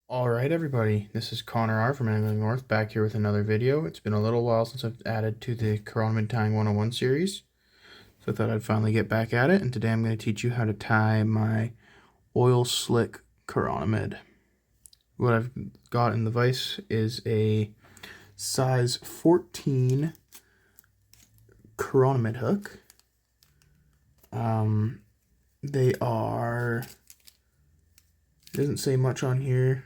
Alright everybody, this is Connor R from Angling North back here with another video. It's been a little while since I've added to the Chironomid Tying 101 series, so I thought I'd finally get back at it, and today I'm going to teach you how to tie my oil slick Chironomid. What I've got in the vise is a size 14 Chironomid hook. They are, it doesn't say much on here.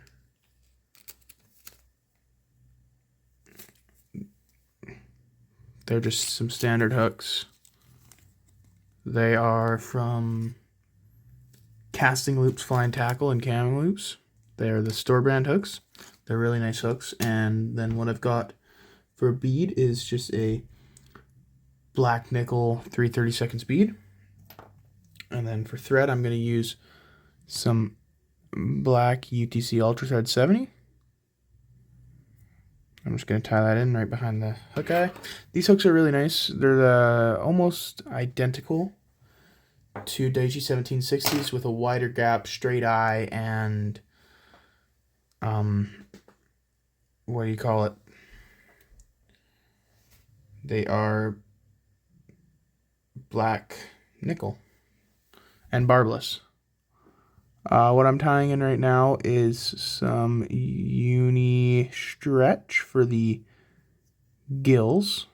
They're just some standard hooks. They are from Casting Loops Flying Tackle and Kamloops. They're the store brand hooks. They're really nice hooks. And then what I've got for a bead is just a black nickel 3/32 bead. And then for thread, I'm going to use some black UTC Ultra Thread 70. I'm just going to tie that in right behind the hook eye. These hooks are really nice. They're almost identical to Daiichi 1760s with a wider gap, straight eye, and what do you call it? They are black nickel and barbless. What I'm tying in right now is some uni stretch for the gills.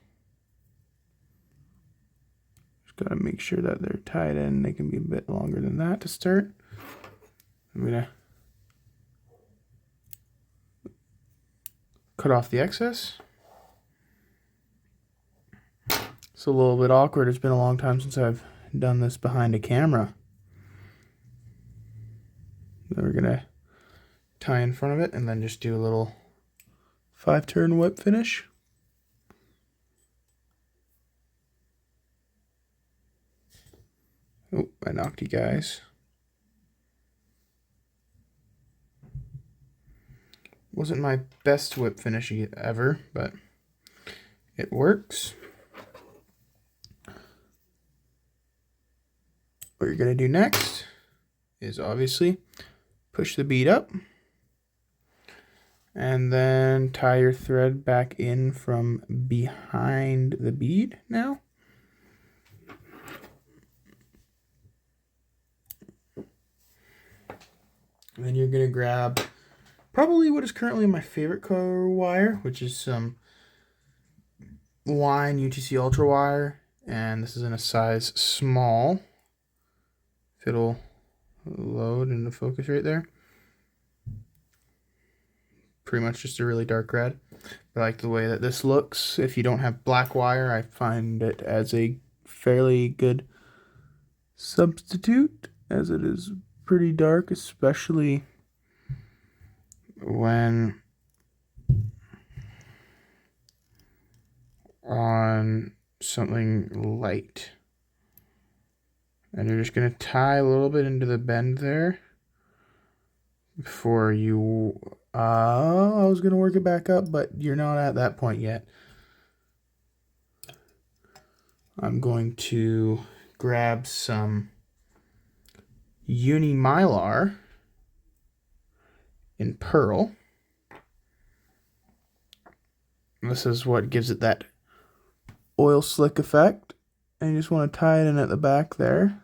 Just gotta make sure that they're tied in. They can be a bit longer than that to start. I'm gonna cut off the excess. It's a little bit awkward. It's been a long time since I've done this behind a camera. Then we're gonna tie in front of it and then just do a little 5-turn whip finish. Oh, I knocked you guys. Wasn't my best whip finish ever, but it works. What you're gonna do next is obviously push the bead up and then tie your thread back in from behind the bead now. And then you're gonna grab probably what is currently my favorite color wire, which is some Line UTC Ultra wire, and this is in a size small. If it'll load into focus right there. Pretty much just a really dark red. I like the way that this looks. If you don't have black wire, I find it as a fairly good substitute, as it is pretty dark, especially when on something light. And you're just going to tie a little bit into the bend there before you... I was going to work it back up, but you're not at that point yet. I'm going to grab some Uni Mylar in pearl. This is what gives it that oil slick effect. And you just want to tie it in at the back there.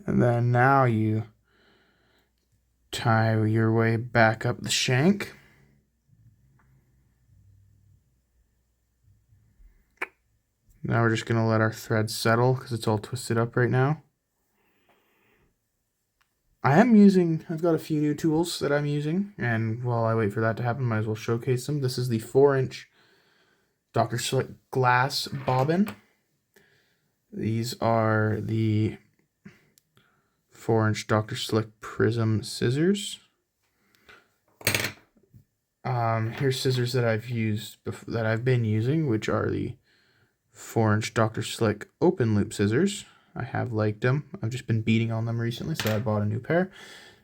And then now you tie your way back up the shank. Now we're just going to let our thread settle because it's all twisted up right now. I've got a few new tools that I'm using, and while I wait for that to happen, might as well showcase them. This is the 4-inch Dr. Slick glass bobbin. These are the 4-inch Dr. Slick Prism scissors. Here's scissors that I've been using, which are the 4-inch Dr. Slick open loop scissors. I have liked them. I've just been beating on them recently, so I bought a new pair.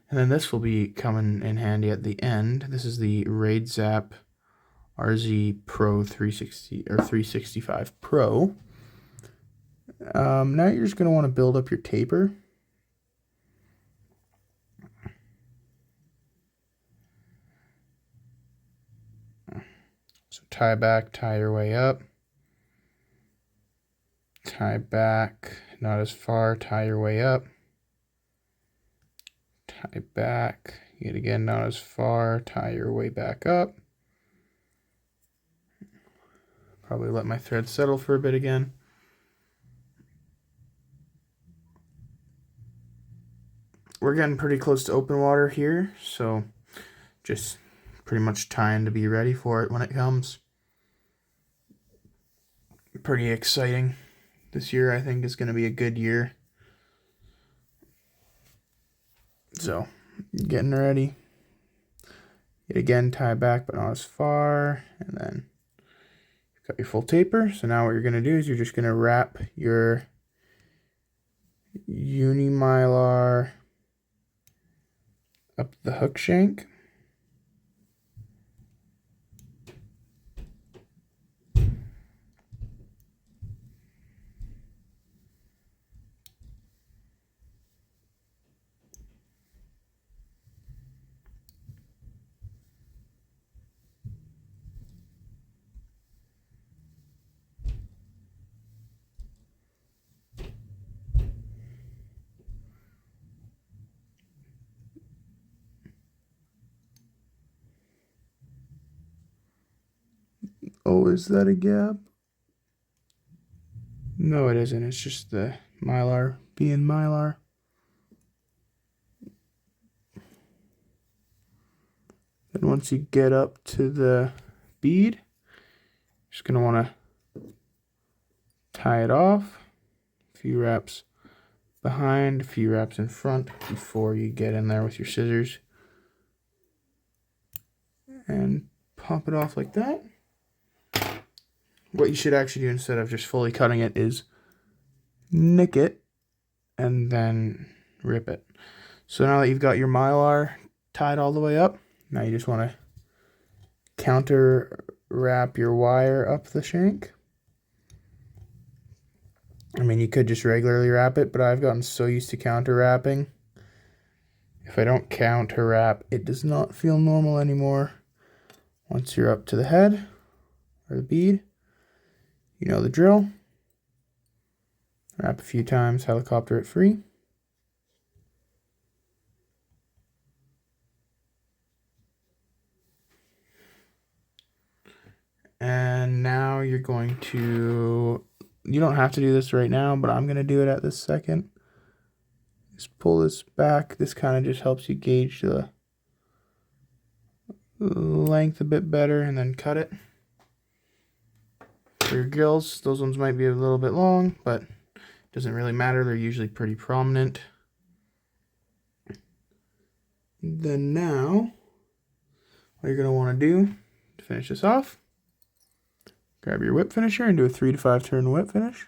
And then this will be coming in handy at the end. This is the Raid Zap RZ Pro 360 or 365 Pro. Now you're just going to want to build up your taper. tie back, tie your way up. Tie back, not as far, tie your way up. Tie back, yet again, not as far, tie your way back up. Probably let my thread settle for a bit again. We're getting pretty close to open water here, so just pretty much tying to be ready for it when it comes. Pretty exciting. This year I think is going to be a good year. So, getting ready. Yet again, tie back but not as far, and then you've got your full taper. So now what you're going to do is you're just going to wrap your Uni-Mylar up the hook shank. Oh, is that a gap? No, it isn't. It's just the Mylar being Mylar. Then once you get up to the bead, you're just going to want to tie it off. A few wraps behind, a few wraps in front before you get in there with your scissors. And pop it off like that. What you should actually do instead of just fully cutting it is nick it and then rip it. So now that you've got your Mylar tied all the way up, now you just want to counter wrap your wire up the shank. I mean, you could just regularly wrap it, but I've gotten so used to counter wrapping. If I don't counter wrap, it does not feel normal anymore. Once you're up to the head or the bead, you know the drill. Wrap a few times, helicopter it free. And now you're going to, you don't have to do this right now, but I'm going to do it at this second. Just pull this back. This kind of just helps you gauge the length a bit better and then cut it. For your gills, those ones might be a little bit long, but it doesn't really matter. They're usually pretty prominent. Then now, what you're going to want to do to finish this off, grab your whip finisher and do a 3 to 5 turn whip finish.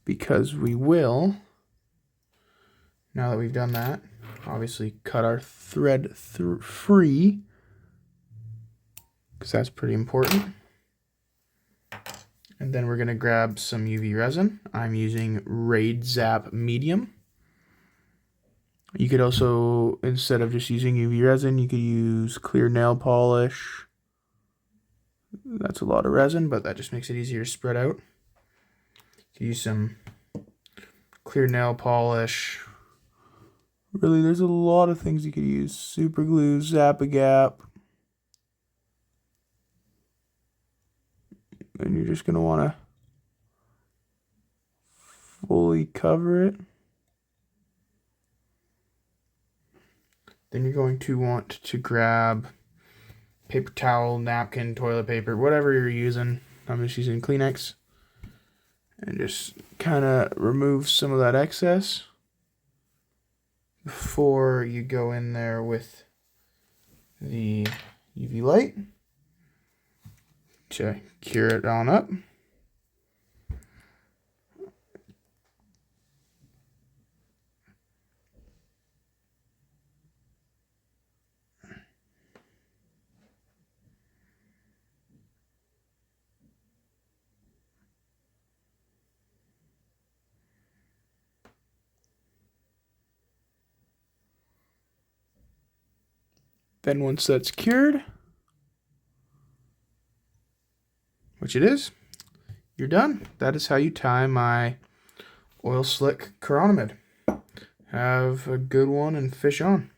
Because we will, now that we've done that, obviously cut our thread free, because that's pretty important. And then we're going to grab some UV resin. I'm using Raid Zap Medium. You could also, instead of just using UV resin, you could use clear nail polish. That's a lot of resin, but that just makes it easier to spread out. You could use some clear nail polish. Really, there's a lot of things you could use. Super glue, Zap-A-Gap. And you're just going to want to fully cover it. Then you're going to want to grab paper towel, napkin, toilet paper, whatever you're using. I'm just using Kleenex. And just kind of remove some of that excess before you go in there with the UV light to cure it on up. Then once that's cured, which it is, you're done. That is how you tie my oil slick Chironomid. Have a good one and fish on.